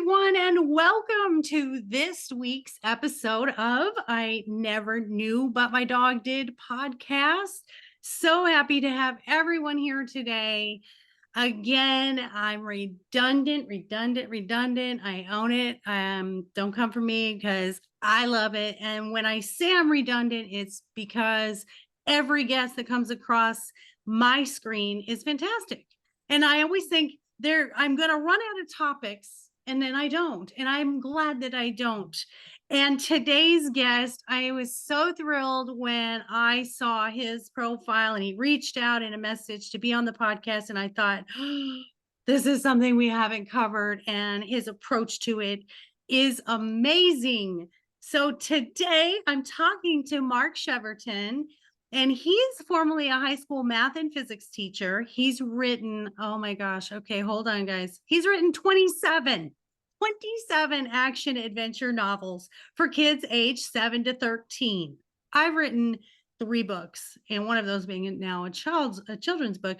everyone, and welcome to this week's episode of I Never Knew But My Dog Did podcast. So happy to have everyone here today. Again, I'm redundant. I own it. Don't come for me because I love it. And when I say I'm redundant, it's because every guest that comes across my screen is fantastic. And I always think I'm going to run out of topics, and then I don't. And I'm glad that I don't. And today's guest, I was so thrilled when I saw his profile and he reached out in a message to be on the podcast. And I thought, oh, this is something we haven't covered. And his approach to it is amazing. So today I'm talking to Mark Cheverton. And he's formerly a high school math and physics teacher. He's written, oh my gosh, okay, hold on, guys. He's written 27 action adventure novels for kids aged 7 to 13. I've written 3 books, and one of those being now a children's book.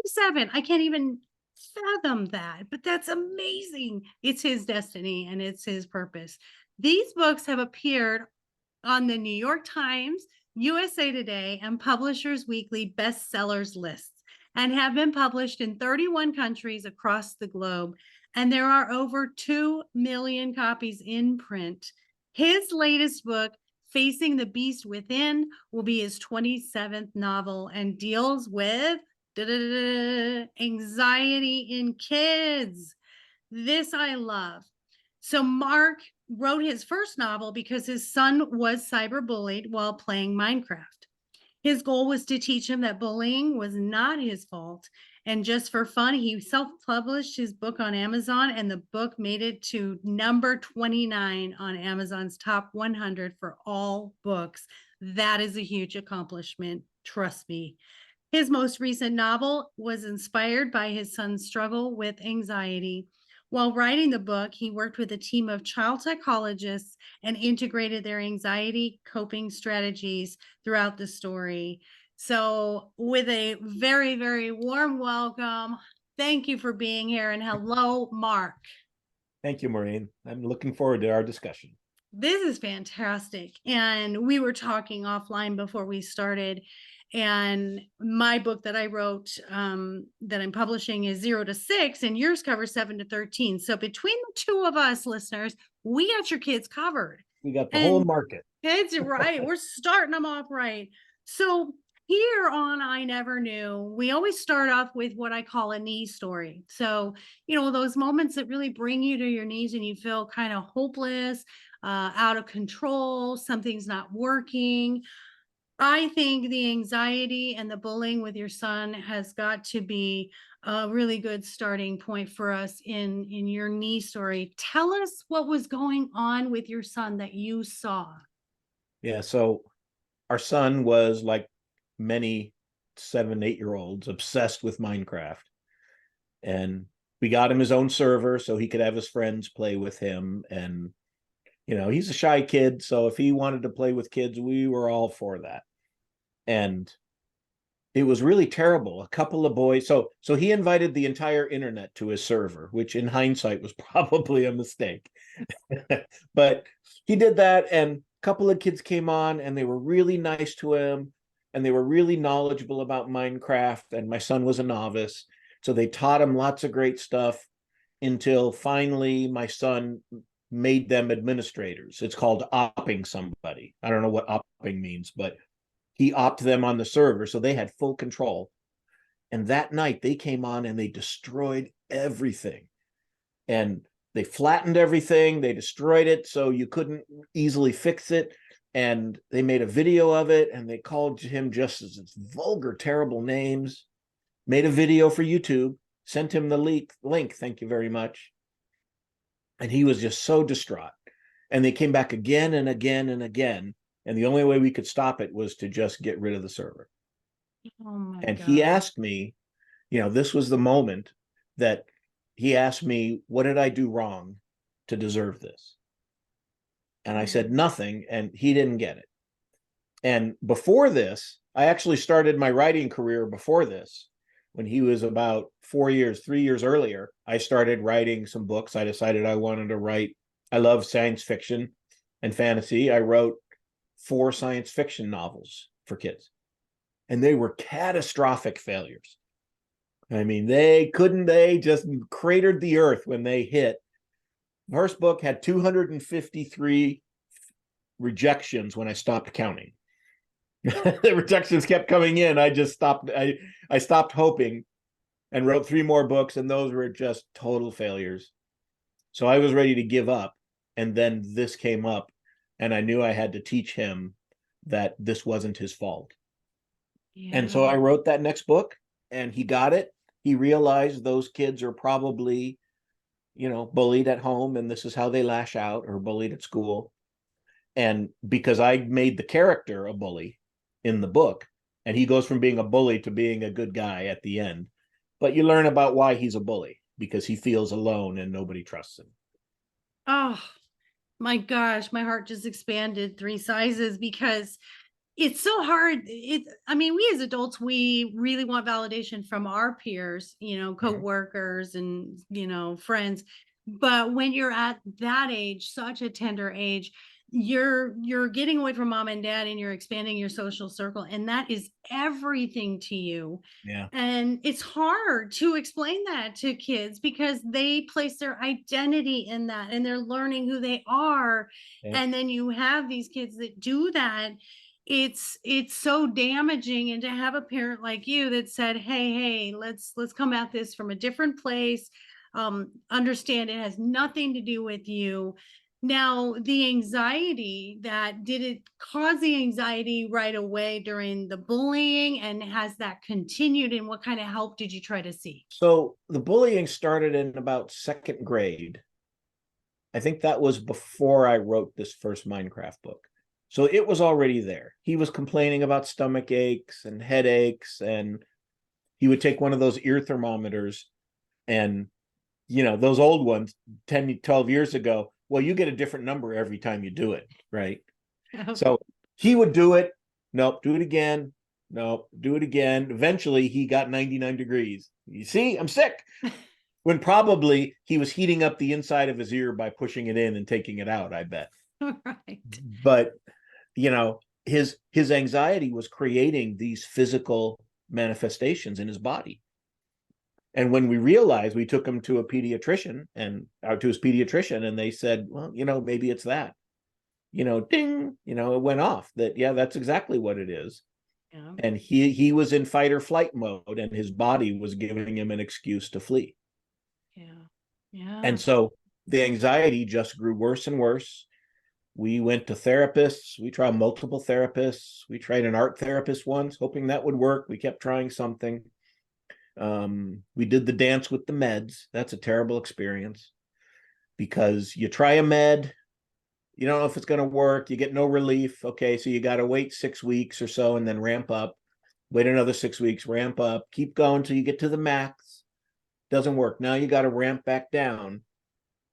27. I can't even fathom that, but that's amazing. It's his destiny and it's his purpose. These books have appeared on the New York Times, USA Today, and Publishers Weekly bestsellers lists, and have been published in 31 countries across the globe. And there are over 2 million copies in print. His latest book, Facing the Beast Within, will be his 27th novel and deals with anxiety in kids. This I love. So Mark wrote his first novel because his son was cyberbullied while playing Minecraft. His goal was to teach him that bullying was not his fault. And just for fun, he self-published his book on Amazon, and the book made it to number 29 on Amazon's top 100 for all books. That is a huge accomplishment. Trust me. His most recent novel was inspired by his son's struggle with anxiety. While writing the book, he worked with a team of child psychologists and integrated their anxiety coping strategies throughout the story. So, with a very, very warm welcome, thank you for being here. And hello, Mark. Thank you, Maureen. I'm looking forward to our discussion. This is fantastic. And we were talking offline before we started. And my book that I wrote that I'm publishing is 0 to 6, and yours covers 7 to 13. So between the two of us, listeners, we got your kids covered. We got the whole market. It's right. We're starting them off right. So here on I Never Knew, we always start off with what I call a knee story. So, those moments that really bring you to your knees and you feel kind of hopeless, out of control, something's not working. I think the anxiety and the bullying with your son has got to be a really good starting point for us in your knee story. Tell us what was going on with your son that you saw. Yeah, so our son was, like many 7, 8-year-olds, obsessed with Minecraft. And we got him his own server so he could have his friends play with him. And, he's a shy kid. So if he wanted to play with kids, we were all for that. And it was really terrible. A couple of boys. So he invited the entire internet to his server, which in hindsight was probably a mistake. But he did that, and a couple of kids came on, and they were really nice to him, and they were really knowledgeable about Minecraft. And my son was a novice, so they taught him lots of great stuff until finally my son made them administrators. It's called opping somebody. I don't know what opping means, but he opped them on the server, so they had full control. And that night they came on and they destroyed everything. And they flattened everything. They destroyed it so you couldn't easily fix it. And they made a video of it, and they called him just as vulgar, terrible names, made a video for YouTube, sent him the link. Thank you very much. And he was just so distraught. And they came back again and again and again. And the only way we could stop it was to just get rid of the server. Oh my and God. He asked me, this was the moment that he asked me, what did I do wrong to deserve this? And I said, nothing. And he didn't get it. And before this, I actually started my writing career before this. when he was about 4 years, 3 years earlier, I started writing some books. I decided I wanted to write. I love science fiction and fantasy. I wrote 4 science fiction novels for kids, and they were catastrophic failures. I mean, they just cratered the earth when they hit. First book had 253 rejections when I stopped counting. The rejections kept coming in. I just stopped. I stopped hoping and wrote 3 more books, and those were just total failures. So I was ready to give up. And then this came up, and I knew I had to teach him that this wasn't his fault. And so I Yeah. wrote that next book, and he got it. He realized those kids are probably, bullied at home, and this is how they lash out, or bullied at school. And because I made the character a bully in the book, and he goes from being a bully to being a good guy at the end, but you learn about why he's a bully, because he feels alone and nobody trusts him. Oh my gosh, my heart just expanded 3 sizes because it's so hard. I mean, we as adults, we really want validation from our peers, Mhm. coworkers and, friends. But when you're at that age, such a tender age, you're getting away from mom and dad and you're expanding your social circle, and that is everything to you. Yeah. And it's hard to explain that to kids because they place their identity in that and they're learning who they are. Yeah. And then you have these kids that do that. It's so damaging. And to have a parent like you that said, hey, let's come at this from a different place. Understand it has nothing to do with you. Now, the anxiety, that did it cause the anxiety right away during the bullying, and has that continued, and what kind of help did you try to seek? So the bullying started in about second grade. I think that was before I wrote this first Minecraft book. So it was already there. He was complaining about stomach aches and headaches, and he would take one of those ear thermometers, and those old ones 10, 12 years ago, well, you get a different number every time you do it, right? So he would do it. Nope, do it again. Nope, do it again. Eventually he got 99 degrees. You see, I'm sick. When probably he was heating up the inside of his ear by pushing it in and taking it out, I bet. Right. But his anxiety was creating these physical manifestations in his body. And when we realized, we took him to a pediatrician and to his pediatrician, and they said, well, maybe it's that. Ding, it went off that, yeah, that's exactly what it is. Yeah. And he was in fight or flight mode, and his body was giving him an excuse to flee. Yeah. Yeah. And so the anxiety just grew worse and worse. We went to therapists. We tried multiple therapists. We tried an art therapist once, hoping that would work. We kept trying something. We did the dance with the meds. That's a terrible experience because you try a med, you don't know if it's going to work. You get no relief. Okay, so you got to wait 6 weeks or so and then ramp up. Wait another 6 weeks, ramp up, keep going till you get to the max. Doesn't work. Now you got to ramp back down.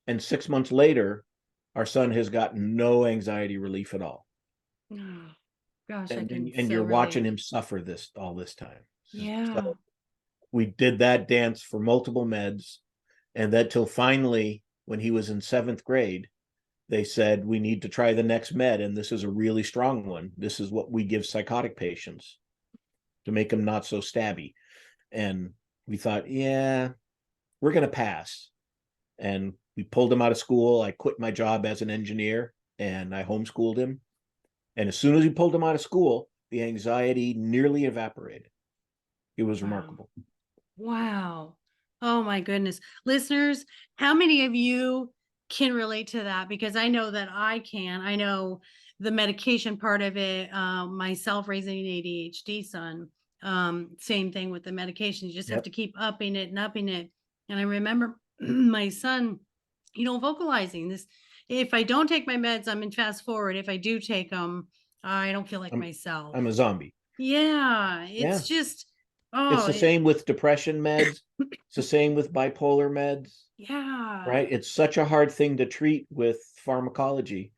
And 6 months later, our son has gotten no anxiety relief at all. Oh, gosh, I And can and so you're watching relate. him suffer this all this time. Yeah. So we did that dance for multiple meds, and that till finally, when he was in 7th grade, they said we need to try the next med, and this is a really strong one. This is what we give psychotic patients to make them not so stabby. And we thought, yeah, we're going to pass. And we pulled him out of school. I quit my job as an engineer and I homeschooled him. And as soon as we pulled him out of school, the anxiety nearly evaporated. It was Wow. remarkable. Wow. Oh my goodness. Listeners, how many of you can relate to that? Because I know that I can. I know the medication part of it, myself raising an ADHD son, same thing with the medication. You just have Yep. to keep upping it and upping it. And I remember my son, vocalizing this. If I don't take my meds, I'm in fast forward. If I do take them, I don't feel like I'm myself. I'm a zombie. Yeah, Yeah. it's just, It's oh, the same with depression meds. It's the same with bipolar meds, yeah. right? It's such a hard thing to treat with pharmacology.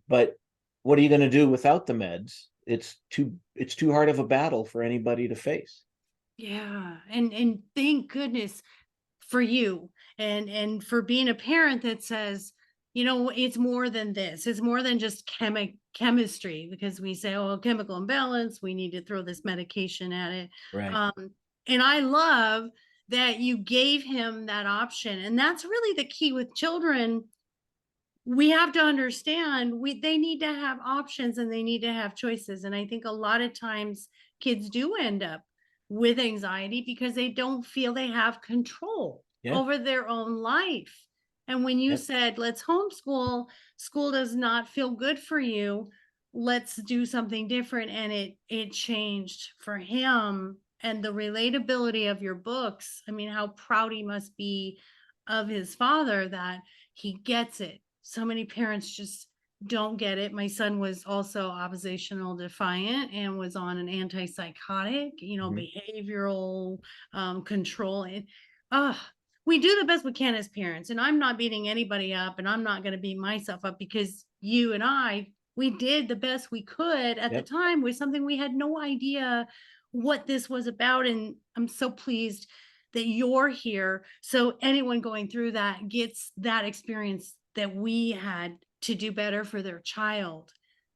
But what are you going to do without the meds? It's too hard of a battle for anybody to face. Yeah. And thank goodness for you and for being a parent that says, you know, it's more than this. It's more than just chemistry, because we say, oh, chemical imbalance, we need to throw this medication at it. Right. Um, and I love that you gave him that option. And that's really the key with children. We have to understand they need to have options and they need to have choices. And I think a lot of times kids do end up with anxiety because they don't feel they have control Yeah. over their own life. And when you Yep. said, let's homeschool, school does not feel good for you, let's do something different, and it changed for him. And the relatability of your books, I mean, how proud he must be of his father that he gets it. So many parents just don't get it. My son was also oppositional defiant and was on an antipsychotic, you know, Mhm. behavioral control. And uh, we do the best we can as parents. And I'm not beating anybody up, and I'm not going to beat myself up, because you and I, we did the best we could at the Yep. time with something we had no idea what this was about. And I'm so pleased that you're here, so anyone going through that gets that experience that we had to do better for their child.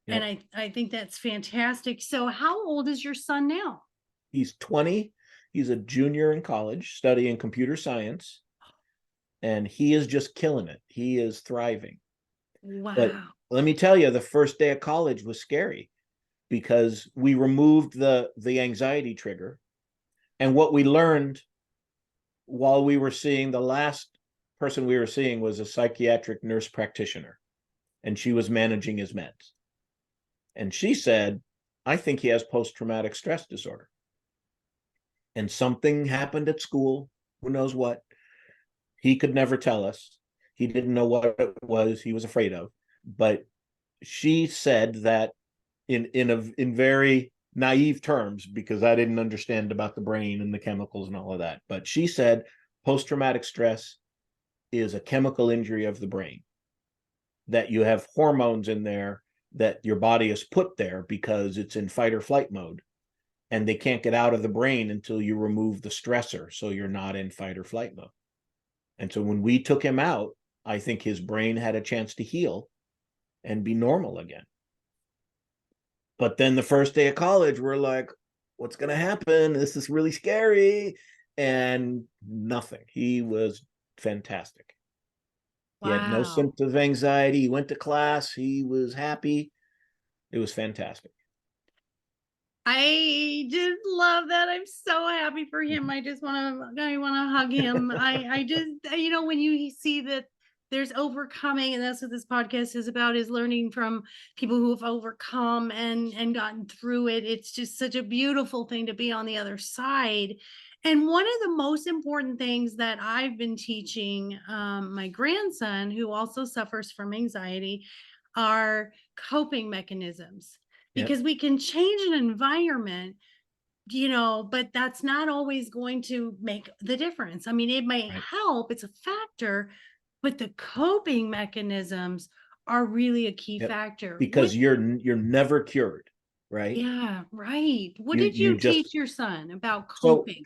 And Yep. I think that's fantastic. So how old is your son now? He's 20. He's a junior in college studying computer science, and he is just killing it. He is thriving. But Wow. let me tell you, the first day of college was scary because we removed the anxiety trigger. And what we learned while we were seeing, the last person we were seeing was a psychiatric nurse practitioner, and she was managing his meds. And she said, I think he has post-traumatic stress disorder. And something happened at school, who knows what. He could never tell us. He didn't know what it was he was afraid of. But she said that in very naive terms, because I didn't understand about the brain and the chemicals and all of that. But she said post-traumatic stress is a chemical injury of the brain, that you have hormones in there that your body has put there because it's in fight or flight mode, and they can't get out of the brain until you remove the stressor, so you're not in fight or flight mode. And so when we took him out, I think his brain had a chance to heal and be normal again. But then the first day of college, we're like, what's going to happen? This is really scary. And nothing. He was fantastic. He had no Wow. symptoms of anxiety. He went to class. He was happy. It was fantastic. I just love that. I'm so happy for him. I want to hug him. I just, you know, when you see that there's overcoming, and that's what this podcast is about, is learning from people who have overcome and gotten through it. It's just such a beautiful thing to be on the other side. And one of the most important things that I've been teaching my grandson, who also suffers from anxiety, are coping mechanisms, Yep. because we can change an environment, you know, but that's not always going to make the difference. I mean, it may Right. help, it's a factor, but the coping mechanisms are really a key Yep. factor. Because you're never cured, right? Yeah, right. What You did you you just teach your son about so coping?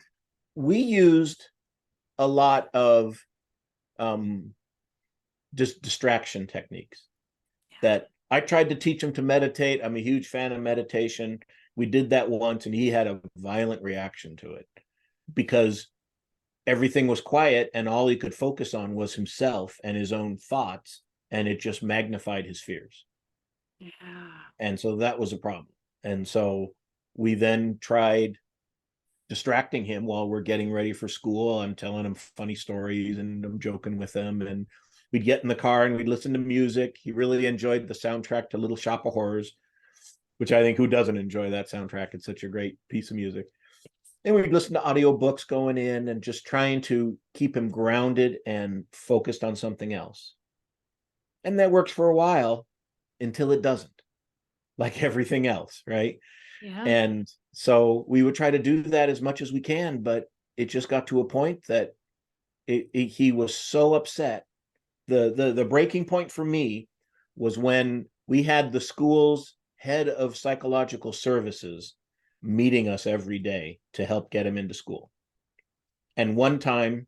we used a lot of um just distraction techniques that I tried to teach him to meditate. I'm a huge fan of meditation. We did that once and he had a violent reaction to it because everything was quiet and all he could focus on was himself and his own thoughts, and it just magnified his fears. Yeah. And so that was a problem. And so we then tried distracting him while we're getting ready for school. I'm telling him funny stories and I'm joking with him, and we'd get in the car and we'd listen to music. He really enjoyed the soundtrack to Little Shop of Horrors, which I think, who doesn't enjoy that soundtrack? It's such a great piece of music. And we'd listen to audiobooks going in and just trying to keep him grounded and focused on something else. And that works for a while until it doesn't, like everything else, right? Yeah. And so we would try to do that as much as we can, but it just got to a point that he was so upset. The breaking point for me was when we had the school's head of psychological services meeting us every day to help get him into school. And one time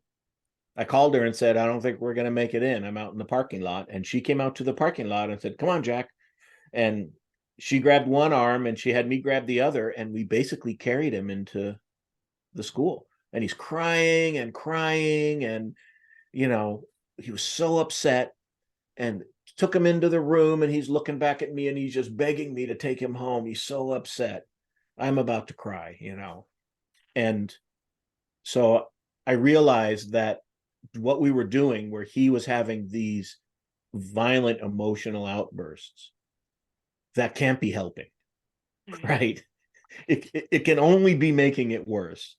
I called her and said, I don't think we're going to make it in. I'm out in the parking lot. And she came out to the parking lot and said, come on, Jack. And she grabbed one arm and she had me grab the other. And we basically carried him into the school. And he's crying and crying. And, you know, he was so upset, and took him into the room, and he's looking back at me and he's just begging me to take him home. He's so upset. I'm about to cry, you know. And so I realized that what we were doing, where he was having these violent emotional outbursts, that can't be helping, right? It can only be making it worse.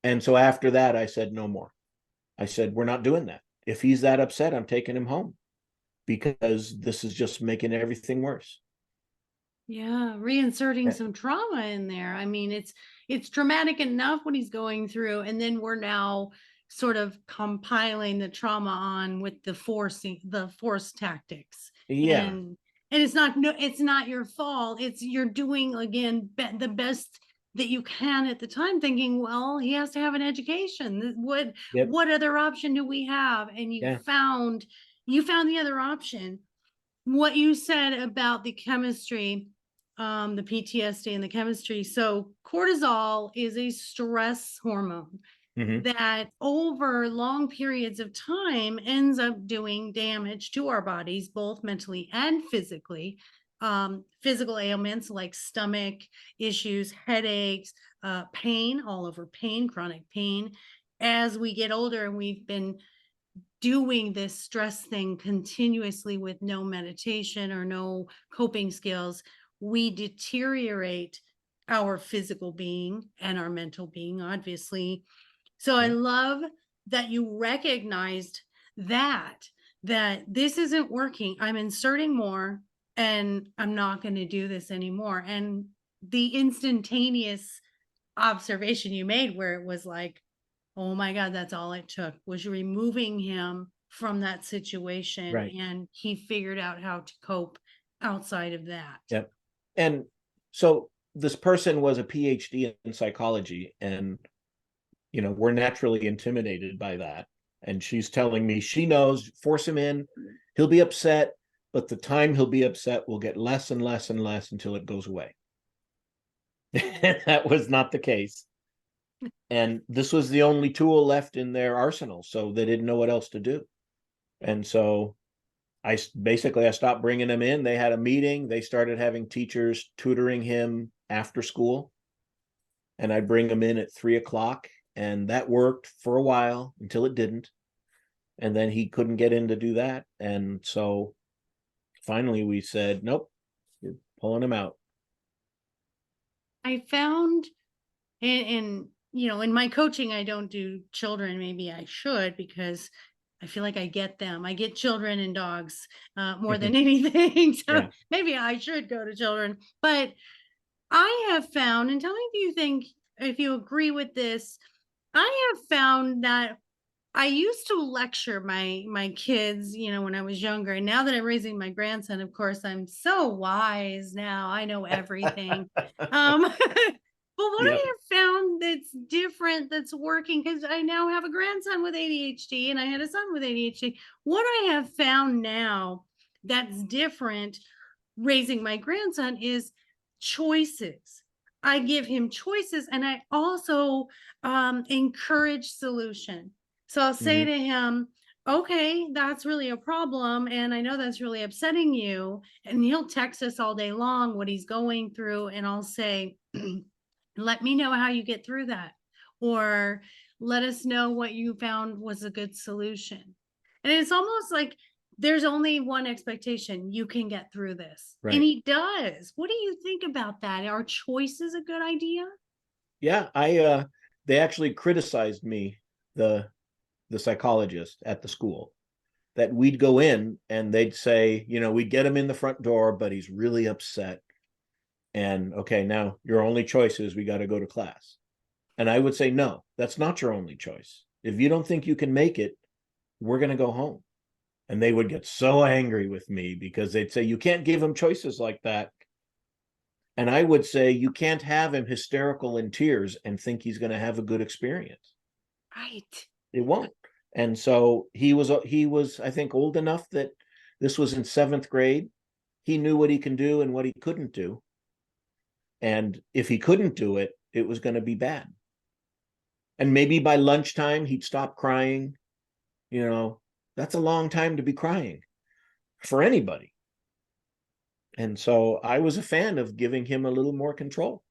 And so after that, I said, no more. I said, we're not doing that. If he's that upset, I'm taking him home, because this is just making everything worse. Yeah, reinserting some trauma in there. I mean, it's traumatic enough what he's going through, and then we're now sort of compiling the trauma on with the force tactics. Yeah. And it's not, no, it's not your fault. It's, you're doing again the best that you can at the time, thinking, well, he has to have an education. Yep. What other option do we have? And Yeah. you found the other option. What you said about the chemistry, the PTSD and the chemistry. So cortisol is a stress hormone Mm-hmm. that over long periods of time ends up doing damage to our bodies, both mentally and physically. Physical ailments like stomach issues, headaches, pain, all over pain, chronic pain. As we get older and we've been doing this stress thing continuously with no meditation or no coping skills, we deteriorate our physical being and our mental being, obviously. So I Yeah. love that you recognized that this isn't working. I'm inserting more, and I'm not going to do this anymore. And the instantaneous observation you made, where it was like, oh my God, that's all it took, was removing him from that situation. Right. And he figured out how to cope outside of that. Yep. And so this person was a PhD in psychology, and you know, we're naturally intimidated by that. And she's telling me she knows, force him in, he'll be upset, but the time he'll be upset will get less and less and less until it goes away. That was not the case. And this was the only tool left in their arsenal, so they didn't know what else to do. And so I stopped bringing him in. They had a meeting. They started having teachers tutoring him after school, and I'd bring him in at 3 o'clock, and that worked for a while until it didn't. And then he couldn't get in to do that. And so finally we said, nope, you're pulling him out. I found in in my coaching, I don't do children. Maybe I should, because I feel like I get them. I get children and dogs more than anything. So Yeah. maybe I should go to children. But I have found, and tell me if you agree with this, I have found that I used to lecture my kids, when I was younger. And now that I'm raising my grandson, of course, I'm so wise now. I know everything. But what Yep. I have found that's different, that's working, because I now have a grandson with ADHD and I had a son with ADHD. What I have found now that's different raising my grandson is choices. I give him choices, and I also encourage solution. So I'll say Mm-hmm. to him, okay, that's really a problem. And I know that's really upsetting you. And he'll text us all day long what he's going through. And I'll say, let me know how you get through that. Or let us know what you found was a good solution. And it's almost like there's only one expectation: you can get through this. And Right. he does. What do you think about that? Are choices a good idea? Yeah. They actually criticized me, the psychologist at the school, that we'd go in and they'd say, we'd get him in the front door, but he's really upset. And okay, now your only choice is we got to go to class. And I would say, no, that's not your only choice. If you don't think you can make it, we're going to go home. And they would get so angry with me because they'd say, you can't give him choices like that. And I would say you can't have him hysterical in tears and think he's going to have a good experience. Right. It won't. And so he was, I think, old enough that this was in seventh grade. He knew what he can do and what he couldn't do. And if he couldn't do it, it was going to be bad. And maybe by lunchtime, he'd stop crying. You know, that's a long time to be crying for anybody. And so I was a fan of giving him a little more control.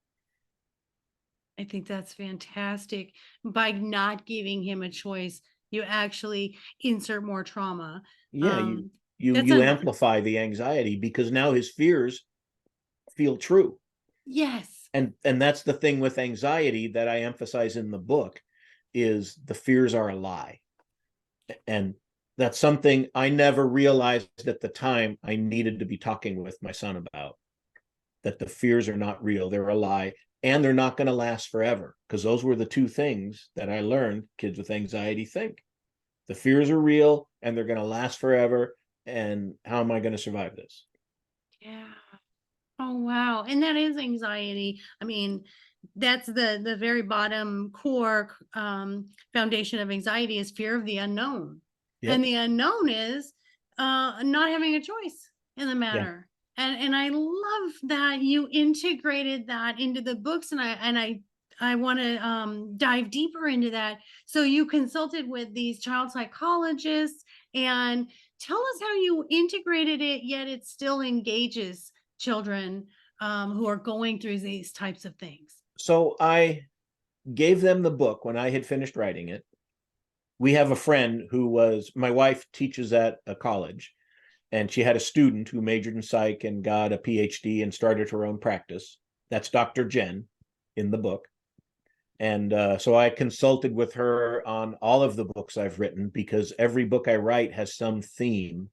I think that's fantastic. By not giving him a choice, you actually insert more trauma. Yeah, you Um, you that's you a amplify the anxiety because now his fears feel true. yes. And that's the thing with anxiety that I emphasize in the book is the fears are a lie. And that's something I never realized at the time I needed to be talking with my son about, that the fears are not real, they're a lie, and they're not going to last forever, because those were the two things that I learned kids with anxiety think. The fears are real and they're going to last forever, and how am I going to survive this? Yeah. Oh wow. And that is anxiety. I mean, that's the very bottom core foundation of anxiety is fear of the unknown. And Yep. the unknown is not having a choice in the Yeah. matter. And I love that you integrated that into the books, and I want to dive deeper into that. So you consulted with these child psychologists, and tell us how you integrated it, yet it still engages children who are going through these types of things. So I gave them the book when I had finished writing it. We have a friend who was, my wife teaches at a college, and she had a student who majored in psych and got a PhD and started her own practice. That's Dr. Jen in the book. And so I consulted with her on all of the books I've written, because every book I write has some theme.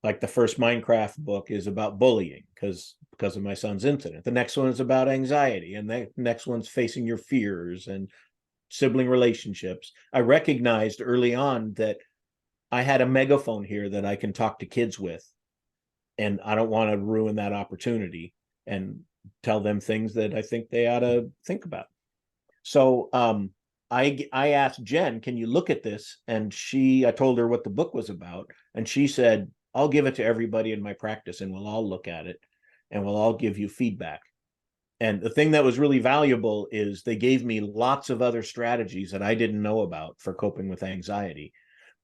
Like the first Minecraft book is about bullying because of my son's incident. The next one is about anxiety, and the next one's facing your fears and sibling relationships. I recognized early on that I had a megaphone here that I can talk to kids with, and I don't want to ruin that opportunity and tell them things that I think they ought to think about. So I asked Jen, can you look at this? And I told her what the book was about, and she said, I'll give it to everybody in my practice and we'll all look at it and we'll all give you feedback. And the thing that was really valuable is they gave me lots of other strategies that I didn't know about for coping with anxiety,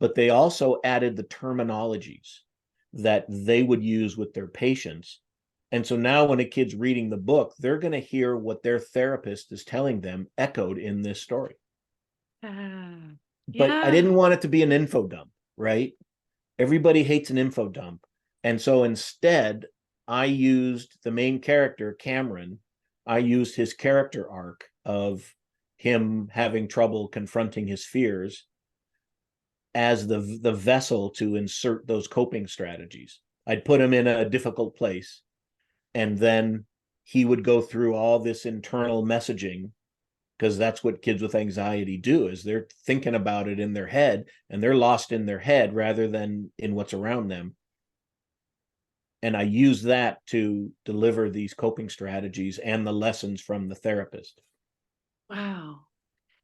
but they also added the terminologies that they would use with their patients. And so now when a kid's reading the book, they're going to hear what their therapist is telling them echoed in this story. Uh, But I yeah. didn't want it to be an info dump, right? Everybody hates an info dump. And so instead, I used the main character, Cameron. I used his character arc of him having trouble confronting his fears as the vessel to insert those coping strategies. I'd put him in a difficult place, and then he would go through all this internal messaging, because that's what kids with anxiety do, is they're thinking about it in their head and they're lost in their head rather than in what's around them. And I use that to deliver these coping strategies and the lessons from the therapist. Wow.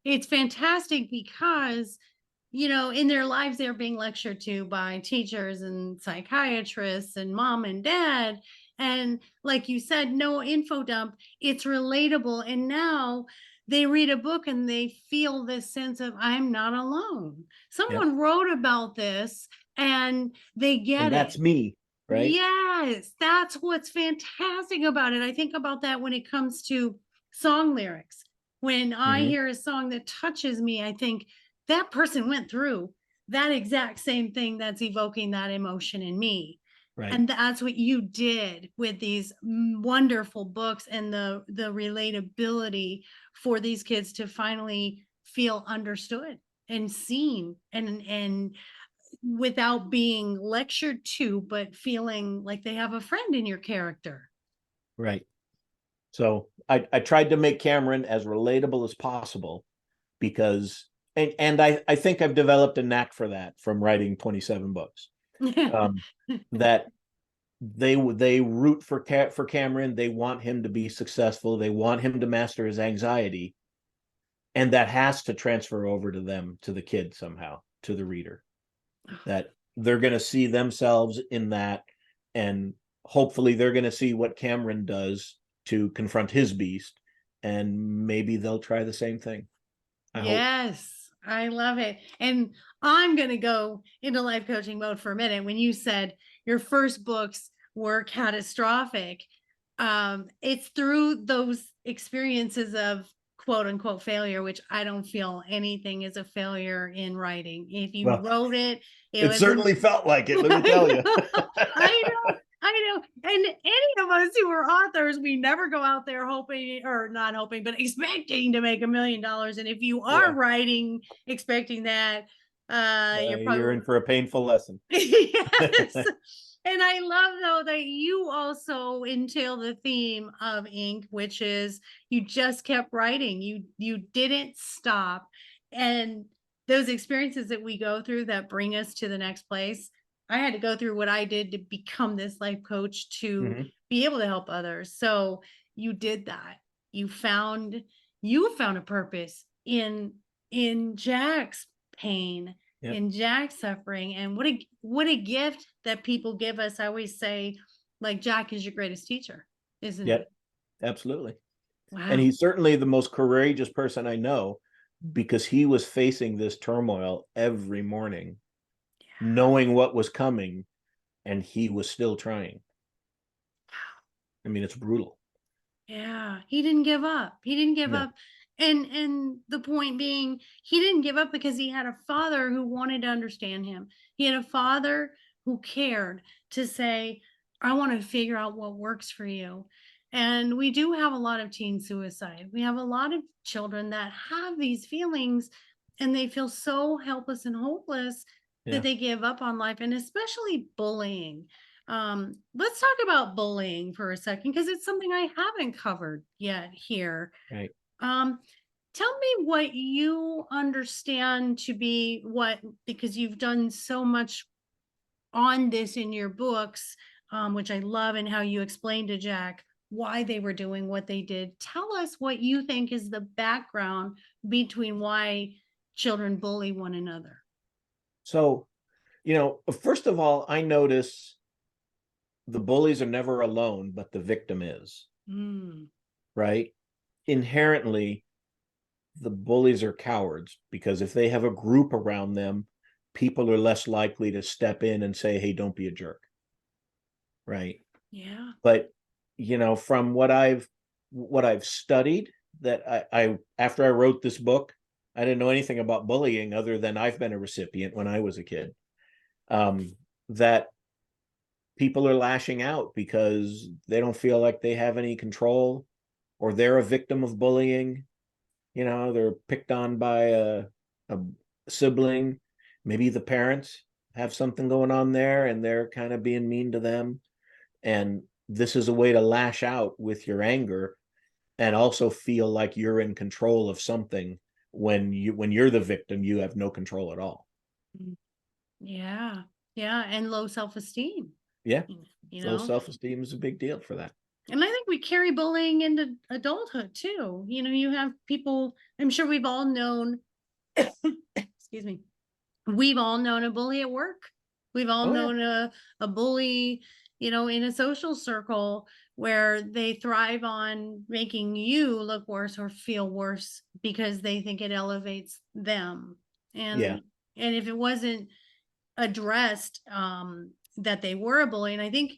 It's fantastic because, in their lives, they're being lectured to by teachers and psychiatrists and mom and dad. And like you said, no info dump. It's relatable. And now they read a book and they feel this sense of, I'm not alone. Yep. Someone wrote about this and they And get that's it. me, right? Yes, that's what's fantastic about it. I think about that when it comes to song lyrics. When I Mm-hmm. hear a song that touches me, I think that person went through that exact same thing that's evoking that emotion in me. Right. And that's what you did with these wonderful books, and the relatability for these kids to finally feel understood and seen, and without being lectured to, but feeling like they have a friend in your character. Right. So I tried to make Cameron as relatable as possible, because and I think I've developed a knack for that from writing 27 books. Um, that they root for Cameron. They want him to be successful. They want him to master his anxiety, and that has to transfer over to them, to the kid somehow, to the reader, that they're going to see themselves in that, and hopefully they're going to see what Cameron does to confront his beast, and maybe they'll try the same thing. I hope. Yes, I love it. And I'm going to go into life coaching mode for a minute. When you said your first books were catastrophic, it's through those experiences of quote unquote failure, which I don't feel anything is a failure in writing. If you Well, wrote it, it it was certainly felt like it, let me tell you. I know. I know. And any of us who are authors, we never go out there hoping, or not hoping, but expecting to make $1 million. And if you are Yeah. writing expecting that, you're You're in probably for a painful lesson. yes. And I love though that you also entail the theme of ink, which is you just kept writing. You didn't stop. And those experiences that we go through that bring us to the next place. I had to go through what I did to become this life coach to Mhm. be able to help others. So you did that. You found a purpose in Jack's pain, Yep. in Jack's suffering. And what a gift that people give us. I always say, like, Jack is your greatest teacher, isn't he? Yep. Absolutely. And Wow. he's certainly the most courageous person I know, because he was facing this turmoil every morning, knowing what was coming, and he was still trying. I mean, it's brutal. Yeah, he didn't give up. He didn't give No. up. And the point being, he didn't give up because he had a father who wanted to understand him. He had a father who cared to say, I want to figure out what works for you. And we do have a lot of teen suicide. We have a lot of children that have these feelings and they feel so helpless and hopeless that Yeah. they give up on life, and especially bullying. Let's talk about bullying for a second because it's something I haven't covered yet here. Right. Um, Tell me what you understand to be what, because you've done so much on this in your books, which I love, and how you explained to Jack why they were doing what they did. Tell us what you think is the background between why children bully one another. So, first of all, I notice the bullies are never alone, but the victim is, Mm, right? Inherently, the bullies are cowards, because if they have a group around them, people are less likely to step in and say, hey, don't be a jerk. Right. yeah. But, from what I've studied, that I after I wrote this book, I didn't know anything about bullying other than I've been a recipient when I was a kid. That people are lashing out because they don't feel like they have any control, or they're a victim of bullying. They're picked on by a sibling. Maybe the parents have something going on there and they're kind of being mean to them. And this is a way to lash out with your anger and also feel like you're in control of something, when you're the victim, you have no control at all. Mm, yeah. Yeah. And low self esteem, Yeah. you Low know, self-esteem is a big deal for that. and I think we carry bullying into adulthood too. You have people, I'm sure we've all known, excuse me, we've all known a bully at work. We've all Oh yeah. known a bully, in a social circle where they thrive on making you look worse or feel worse because they think it elevates them. Yeah. And if it wasn't addressed, that they were a bully, and I think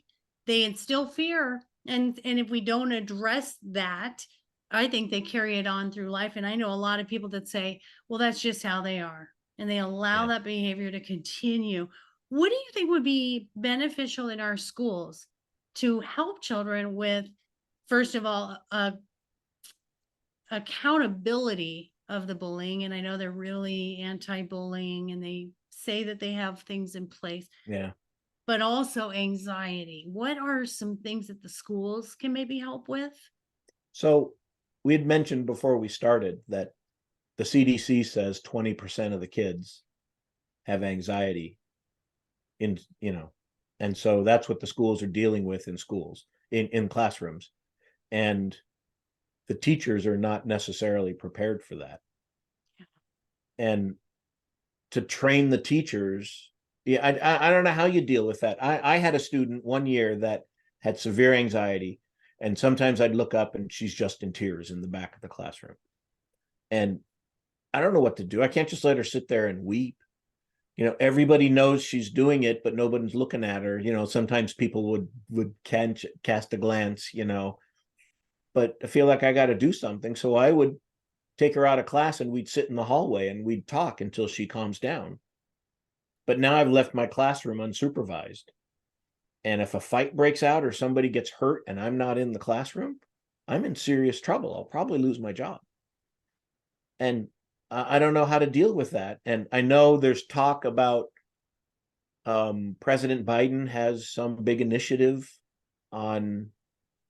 they instill fear, and if we don't address that, I think they carry it on through life. And I know a lot of people that say, well, that's just how they are, and they allow Yeah. that behavior to continue. What do you think would be beneficial in our schools to help children with, first of all, accountability of the bullying? And I know they're really anti-bullying and they say that they have things in place, Yeah. but also anxiety. What are some things that the schools can maybe help with? So we had mentioned before we started that the CDC says 20% of the kids have anxiety in And so that's what the schools are dealing with in schools, in classrooms. And the teachers are not necessarily prepared for that. And to train the teachers, yeah, I don't know how you deal with that. I had a student one year that had severe anxiety, and sometimes I'd look up and she's just in tears in the back of the classroom. And I don't know what to do. I can't just let her sit there and weep. Everybody knows she's doing it, but nobody's looking at her. Sometimes people would cast a glance, but I feel like I got to do something. So I would take her out of class and we'd sit in the hallway and we'd talk until she calms down. But now I've left my classroom unsupervised. And if a fight breaks out or somebody gets hurt and I'm not in the classroom, I'm in serious trouble. I'll probably lose my job. And I don't know how to deal with that. And I know there's talk about President Biden has some big initiative on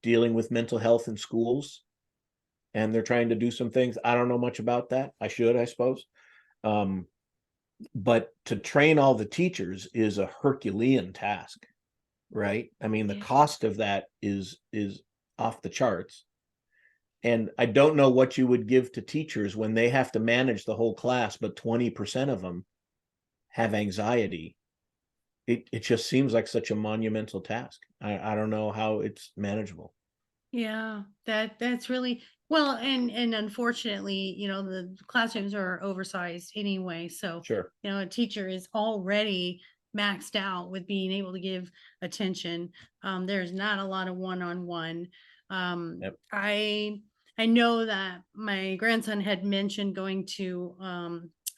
dealing with mental health in schools, and they're trying to do some things. I don't know much about that. I should, I suppose. But to train all the teachers is a Herculean task, right? I mean, the cost of that is off the charts. And I don't know what you would give to teachers when they have to manage the whole class, but 20% of them have anxiety. It just seems like such a monumental task. I don't know how it's manageable. Yeah, that's really well, and unfortunately, the classrooms are oversized anyway. So, Sure. a teacher is already maxed out with being able to give attention. There's not a lot of one-on-one. Yep. I know that my grandson had mentioned going to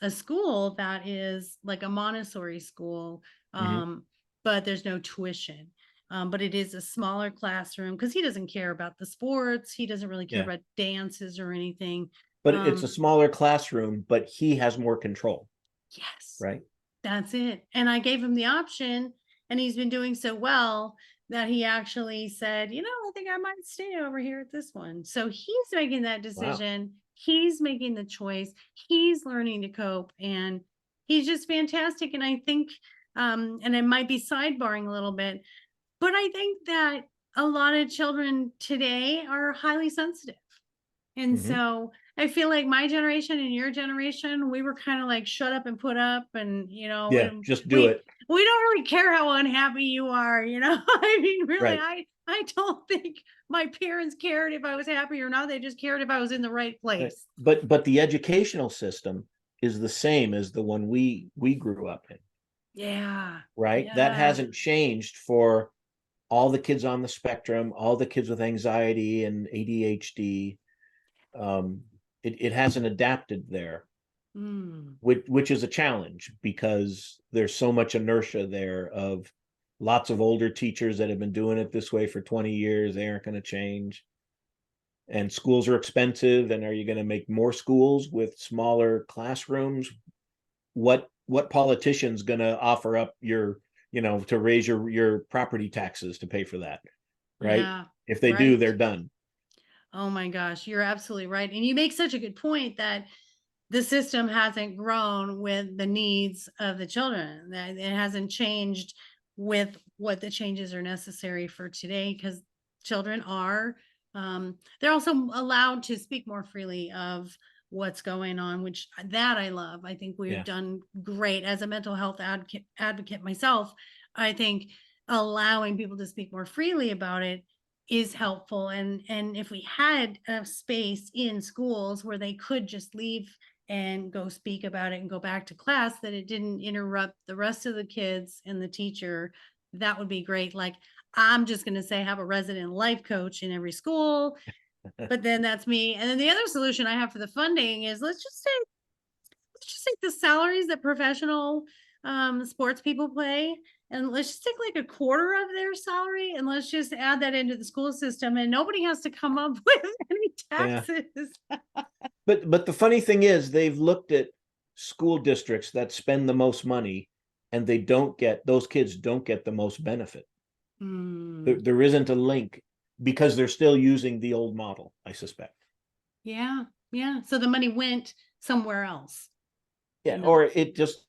a school that is like a Montessori school, Mhm. but there's no tuition. But it is a smaller classroom because he doesn't care about the sports. He doesn't really care Yeah. about dances or anything. But it's a Um, smaller classroom, but he has more control, yes, right? that's it. And I gave him the option, and he's been doing so well that he actually said, I think I might stay over here at this one. So he's making that Wow. decision. He's making the choice. He's learning to cope, and he's just fantastic. And I think, and it might be sidebarring a little bit, but I think that a lot of children today are highly sensitive. And Mhm. so I feel like my generation and your generation, we were kind of like shut up and put up, and Yeah, and just do we it. we don't really care how unhappy you are. I mean, really, Right. I don't think my parents cared if I was happy or not. They just cared if I was in the right Right. place. But the educational system is the same as the one we grew up in, Yeah. right? That Yeah. hasn't changed for all the kids on the spectrum, all the kids with anxiety and ADHD. Um, it hasn't adapted there, Mm. which is a challenge because there's so much inertia there of lots of older teachers that have been doing it this way for 20 years. They aren't going to change. And schools are expensive. And are you going to make more schools with smaller classrooms? What politician's going to offer up to raise your property taxes to pay for that, right? Yeah. If they do, Right. they're done. Oh my gosh, you're absolutely right. And you make such a good point that the system hasn't grown with the needs of the children. That it hasn't changed with what the changes are necessary for today, because children are they're also allowed to speak more freely of what's going on, which that I love. I think we've Yeah. done great as a mental health advocate myself. I think allowing people to speak more freely about it is helpful, and if we had a space in schools where they could just leave and go speak about it and go back to class, that it didn't interrupt the rest of the kids and the teacher, that would be great. Like, I'm just going to say have a resident life coach in every school, but then that's me. And then the other solution I have for the funding is let's just take the salaries that professional sports people play, and let's just take like a quarter of their salary, and let's just add that into the school system, and nobody has to come up with any Yeah. taxes. But the funny thing is they've looked at school districts that spend the most money, and those kids don't get the most benefit. There, Hmm. there isn't a link because they're still using the old model, I suspect. Yeah, yeah. So the money went somewhere else. Yeah, or it just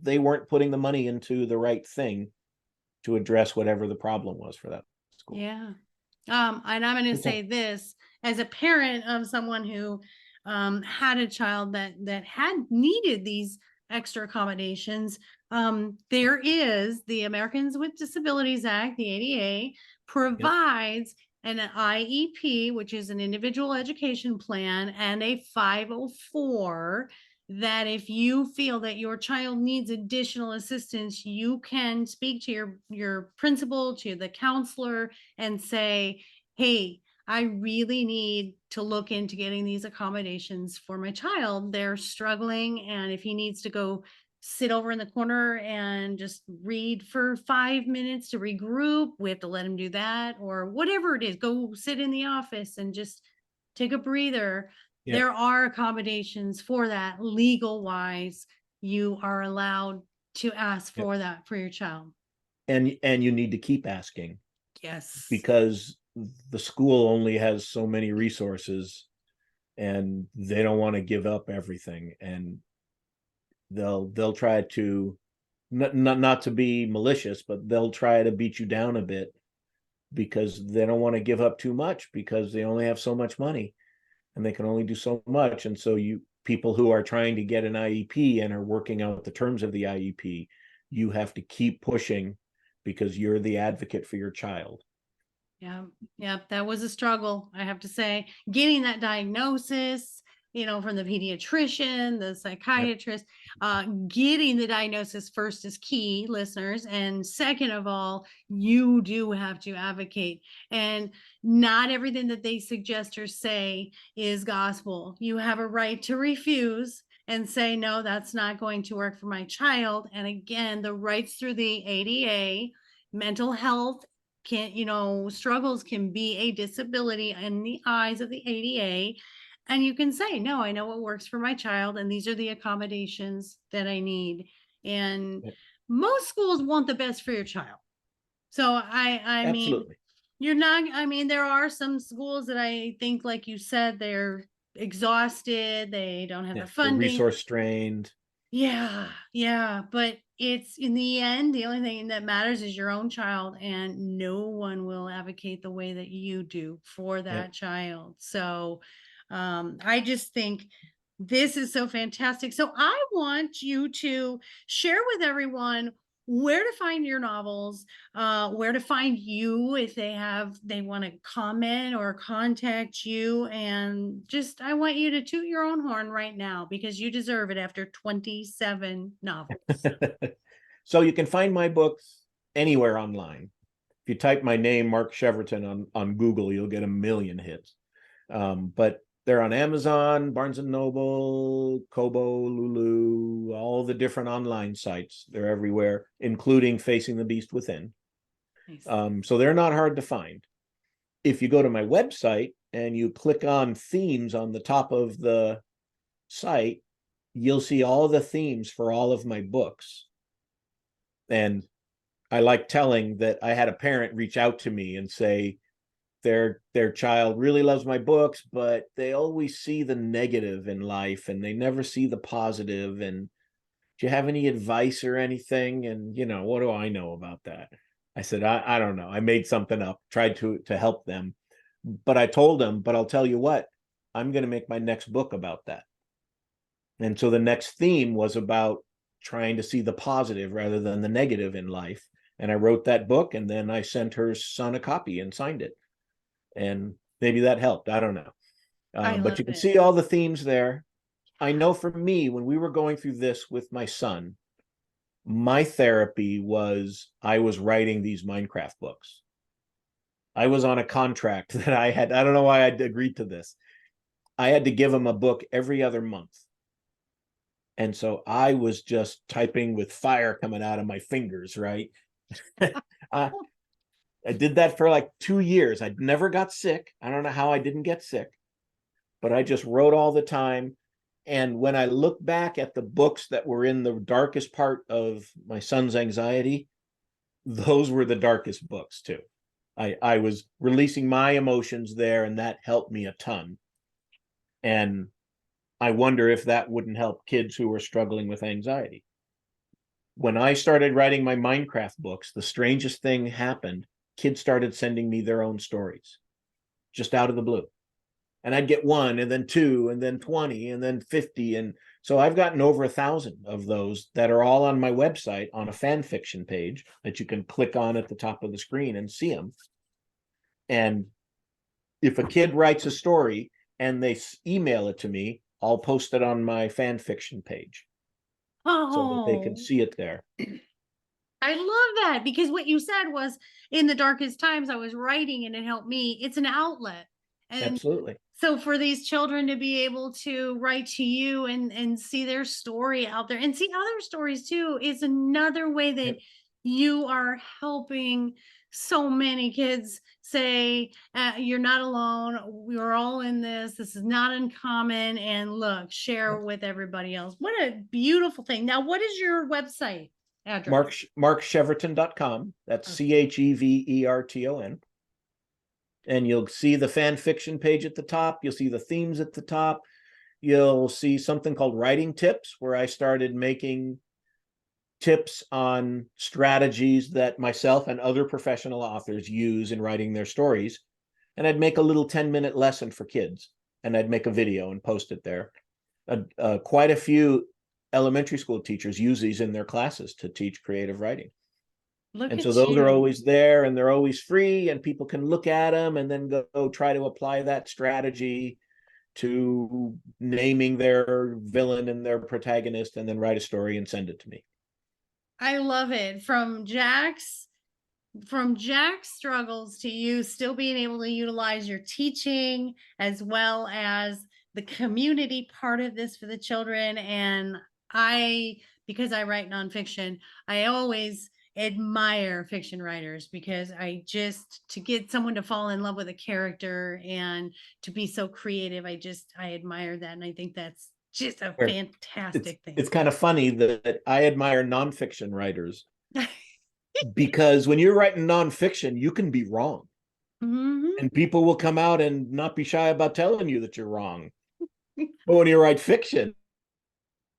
they weren't putting the money into the right thing. to address whatever the problem was for that school. Yeah. And I'm going to say this as a parent of someone who had a child that had needed these extra accommodations. There is the Americans with Disabilities Act, the ADA, provides an IEP, which is an individual education plan, and a 504 that if you feel that your child needs additional assistance, you can speak to your principal, to the counselor, and say, hey, I really need to look into getting these accommodations for my child. They're struggling. And if he needs to go sit over in the corner and just read for 5 minutes to regroup, we have to let him do that, or whatever it is, go sit in the office and just take a breather. Yeah. There are accommodations for that. Legal wise, you are allowed to ask for that for your child. And you need to keep asking. Yes. Because the school only has so many resources, and they don't want to give up everything, and they'll try to not to be malicious, but they'll try to beat you down a bit because they don't want to give up too much, because they only have so much money and they can only do so much. And so people who are trying to get an IEP and are working out the terms of the IEP, you have to keep pushing because you're the advocate for your child. Yeah, that was a struggle, I have to say. Getting that diagnosis, from the pediatrician, the psychiatrist, getting the diagnosis first is key, listeners. And second of all, you do have to advocate. And not everything that they suggest or say is gospel. You have a right to refuse and say, no, that's not going to work for my child. And again, the rights through the ADA, mental health struggles can be a disability in the eyes of the ADA. And you can say, no, I know what works for my child, and these are the accommodations that I need. And most schools want the best for your child. So I mean, there are some schools that I think, like you said, they're exhausted, they don't have the funding, resource strained. Yeah. But it's, in the end, the only thing that matters is your own child, and no one will advocate the way that you do for that child. So I just think this is so fantastic. So I want you to share with everyone where to find your novels, where to find you if they want to comment or contact you. And just, I want you to toot your own horn right now, because you deserve it after 27 novels. So you can find my books anywhere online. If you type my name, Mark Cheverton, on Google, you'll get a million hits. But they're on Amazon, Barnes and Noble, Kobo, Lulu, all the different online sites. They're everywhere, including Facing the Beast Within. Nice. So they're not hard to find. If you go to my website and you click on themes on the top of the site, you'll see all the themes for all of my books. And I like telling that I had a parent reach out to me and say their child really loves my books, but they always see the negative in life and they never see the positive. And do you have any advice or anything? And, what do I know about that? I said, I don't know. I made something up, tried to help them. But I told them, but I'll tell you what, I'm going to make my next book about that. And so the next theme was about trying to see the positive rather than the negative in life. And I wrote that book, and then I sent her son a copy and signed it. And maybe that helped. I don't know. But you can see all the themes there. I know for me, when we were going through this with my son, my therapy was I was writing these Minecraft books. I was on a contract that I don't know why I'd agreed to this. I had to give him a book every other month. And so I was just typing with fire coming out of my fingers, right? I did that for like 2 years. I never got sick. I don't know how I didn't get sick, but I just wrote all the time. And when I look back at the books that were in the darkest part of my son's anxiety, those were the darkest books too. I was releasing my emotions there, and that helped me a ton. And I wonder if that wouldn't help kids who are struggling with anxiety. when I started writing my Minecraft books, the strangest thing happened. Kids started sending me their own stories just out of the blue. And I'd get one and then two and then 20 and then 50. And so I've gotten over 1,000 of those that are all on my website on a fan fiction page that you can click on at the top of the screen and see them. And if a kid writes a story and they email it to me, I'll post it on my fan fiction page so that they can Oh, see it there. I love that, because what you said was, in the darkest times I was writing and it helped me. It's an outlet. And Absolutely. so for these children to be able to write to you and see their story out there and see other stories too is another way that Yep. you are helping so many kids say, you're not alone, we're all in this is not uncommon, and look, share with everybody else. What a beautiful thing. Now, what is your website address? markcheverton.com. That's Cheverton. And you'll see the fan fiction page at the top. You'll see the themes at the top. You'll see something called writing tips, where I started making tips on strategies that myself and other professional authors use in writing their stories. And I'd make a little 10-minute lesson for kids, and I'd make a video and post it there. Quite a few elementary school teachers use these in their classes to teach creative writing. Look And at so those are you. always there, and they're always free, and people can look at them and then go try to apply that strategy to naming their villain and their protagonist, and then write a story and send it to me. I love it. From Jack's struggles to you still being able to utilize your teaching as well as the community part of this for the children. And because I write nonfiction, I always admire fiction writers, because to get someone to fall in love with a character and to be so creative, I admire that. And I think that's just a fantastic thing. It's kind of funny that I admire nonfiction writers, because when you're writing nonfiction, you can be wrong. Mhm. And people will come out and not be shy about telling you that you're wrong. But when you write fiction,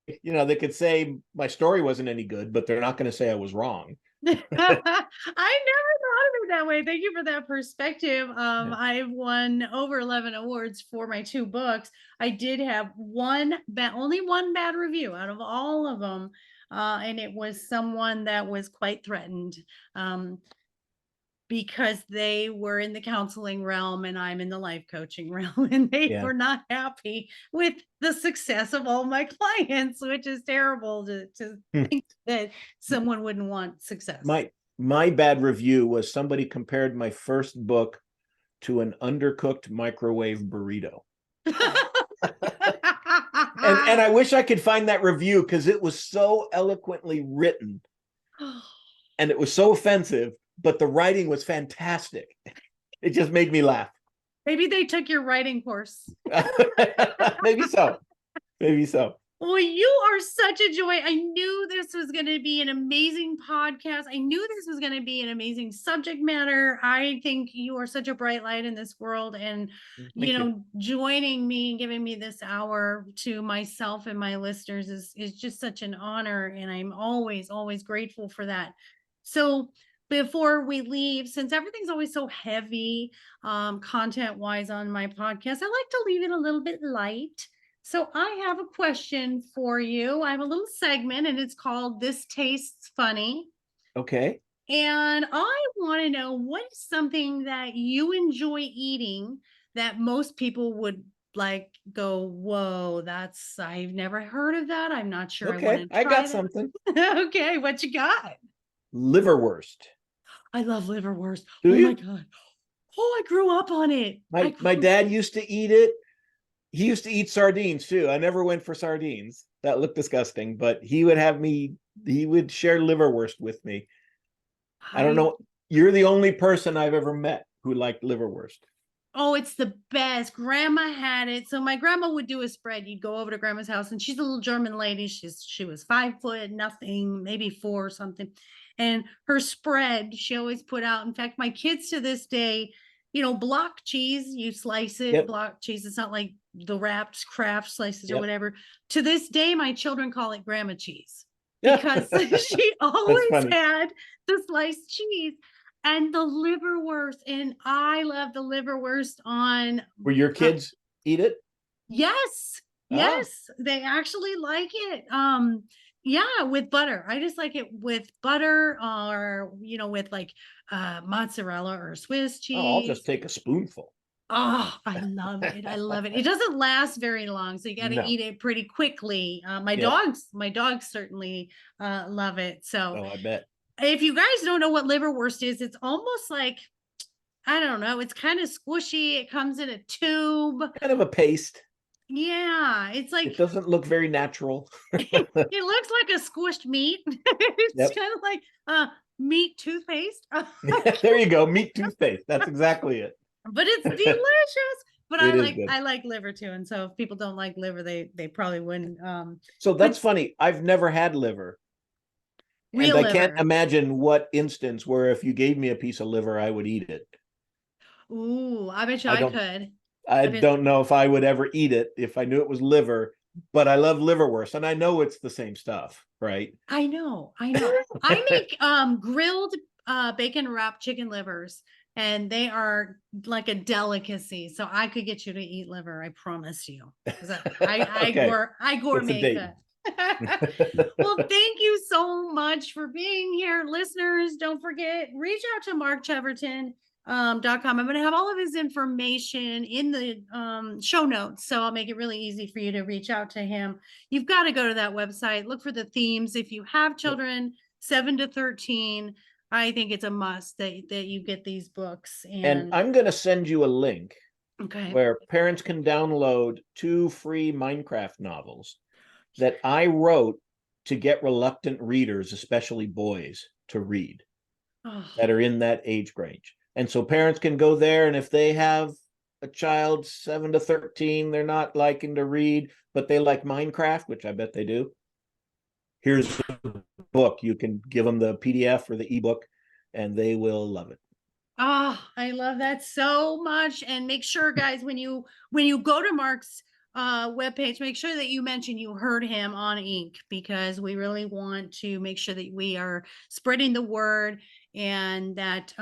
they could say my story wasn't any good, but they're not going to say I was wrong. I never thought of it that way. Thank you for that perspective. Yeah. I've won over 11 awards for my 2 books. I did have only one bad review out of all of them. And it was someone that was quite threatened. Because they were in the counseling realm and I'm in the life coaching realm, and they Yeah. were not happy with the success of all my clients, which is terrible to think that someone wouldn't want success. My bad review was somebody compared my first book to an undercooked microwave burrito. And I wish I could find that review, because it was so eloquently written and it was so offensive, but the writing was fantastic. It just made me laugh. Maybe they took your writing course. Maybe so. Maybe so. Well, you are such a joy. I knew this was going to be an amazing podcast. I knew this was going to be an amazing subject matter. I think you are such a bright light in this world. And, Thank you. joining me and giving me this hour to myself and my listeners is just such an honor. And I'm always, always grateful for that. So before we leave, since everything's always so heavy, content wise on my podcast, I like to leave it a little bit light. So I have a question for you. I have a little segment and it's called This Tastes Funny. Okay. And I want to know, what is something that you enjoy eating that most people would go, whoa, I've never heard of that. I'm not sure I want Okay. to I try got that. something. Okay, what you got? Liverwurst. I love liverwurst. Do Oh my you? God. Oh, I grew up on it. My dad used to eat it. He used to eat sardines too. I never went for sardines. That looked disgusting, but he would share liverwurst with me. I don't know. You're the only person I've ever met who liked liverwurst. Oh, it's the best. Grandma had it. So my grandma would do a spread. You'd go over to grandma's house, and she's a little German lady. She was 5 foot, nothing, maybe 4 or something. And her spread, she always put out. In fact, my kids to this day, block cheese, you slice it, Yep. block cheese. It's not like the wrapped Kraft slices or Yep. whatever. To this day, my children call it grandma cheese. because she That's always funny. had the sliced cheese and the liverwurst. And I love the liverwurst on, Were your uh, kids eat it? yes, Ah, yes, they actually like it. Yeah, with butter. I just like it with butter or, with like mozzarella or Swiss oh, I'll just cheese. take a spoonful. Oh, I love it. I love it. It doesn't last very long, so you got to No. eat it pretty quickly. Yep. My dogs certainly love it. So Oh, I bet. if you guys don't know what liverwurst is, it's almost like, I don't know, it's kind of squishy. It comes in a tube. Kind of a paste. Yeah, it's like It doesn't look very natural. it looks like a squished meat. It's Yep. kind of like meat toothpaste. There you go. Meat toothpaste. That's exactly it. But it's delicious. But It is good. I like liver too. And so if people don't like liver, they probably wouldn't. So But that's funny. I've never had liver. And real I can't liver. imagine what instance where if you gave me a piece of liver, I would eat it. Ooh, I bet you I I don't could. I I bet don't know if I would ever eat it if I knew it was liver, but I love liverwurst and I know it's the same stuff, right? I know, I know. I make grilled bacon wrapped chicken livers, and they are like a delicacy. So I could get you to eat liver, I promise you. 'Cause Okay. I It's a gourmet date. cook. Well, thank you so much for being here, listeners. Don't forget, reach out to Mark Cheverton. .com. I'm going to have all of his information in the show notes. So I'll make it really easy for you to reach out to him. You've got to go to that website, look for the themes. If you have Yep. children 7 to 13, I think it's a must that you get these books. And And I'm going to send you a link okay. where parents can download 2 free Minecraft novels that I wrote to get reluctant readers, especially boys, to read Oh, that are in that age range. And so parents can go there, and if they have a child 7 to 13, they're not liking to read, but they like Minecraft, which I bet they do. Here's a book. You can give them the PDF or the ebook, and they will love it. oh, I love that so much. And make sure, guys, when you go to Mark's webpage, make sure that you mention you heard him on Ink, because we really want to make sure that we are spreading the word, and that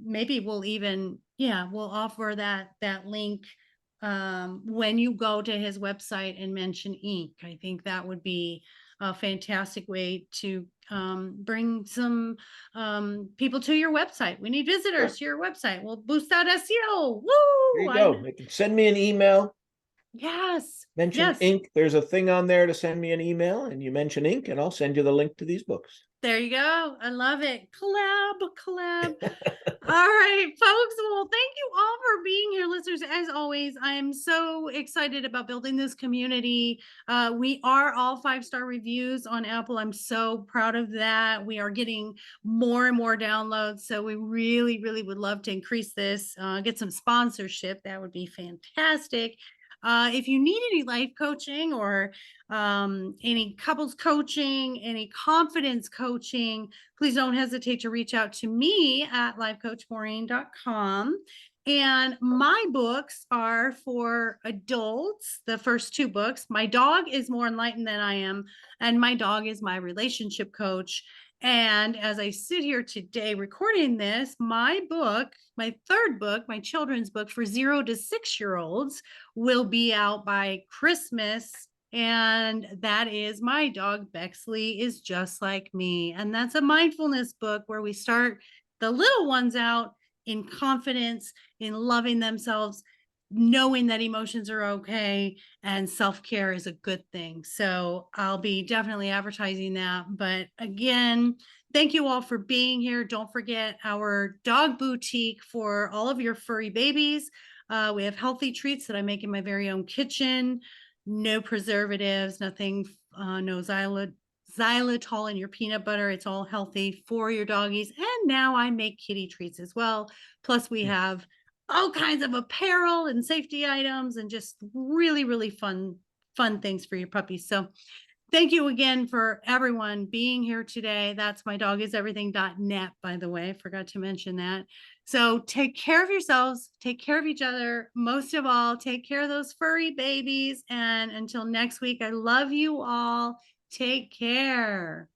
maybe we'll even, yeah, we'll offer that link when you go to his website and mention Ink. I think that would be a fantastic way to bring some people to your website. We need visitors to your website. We'll boost that SEO. There Woo! you go. They can send me an email, Yes, mention yes. ink. There's a thing on there to send me an email, and you mention ink, and I'll send you the link to these books. There you go. I love it. Collab. All right, folks. Well, thank you all for being here, listeners. As always, I am so excited about building this community. We are all 5-star reviews on Apple. I'm so proud of that. We are getting more and more downloads. So we really, really would love to increase this, get some sponsorship. That would be fantastic. If you need any life coaching or any couples coaching, any confidence coaching, please don't hesitate to reach out to me at lifecoachmaureen.com. And my books are for adults, the first 2 books. My dog is more enlightened than I am, and my dog is my relationship coach. And as I sit here today recording this, my book, my 3rd book, my children's book for 0 to 6-year-olds, will be out by Christmas. And that is My Dog Bexley Is Just Like Me. And that's a mindfulness book where we start the little ones out in confidence, in loving themselves, knowing that emotions are okay, and self-care is a good thing. So I'll be definitely advertising that. But again, thank you all for being here. Don't forget our dog boutique for all of your furry babies. We have healthy treats that I make in my very own kitchen. No preservatives, nothing, no xylitol in your peanut butter. It's all healthy for your doggies. And now I make kitty treats as well. Plus, we have all kinds of apparel and safety items and just really, really fun things for your puppies. So thank you again for everyone being here today. That's mydogiseverything.net, by the way. Forgot to mention that. So take care of yourselves, take care of each other. Most of all, take care of those furry babies. And until next week, I love you all. Take care.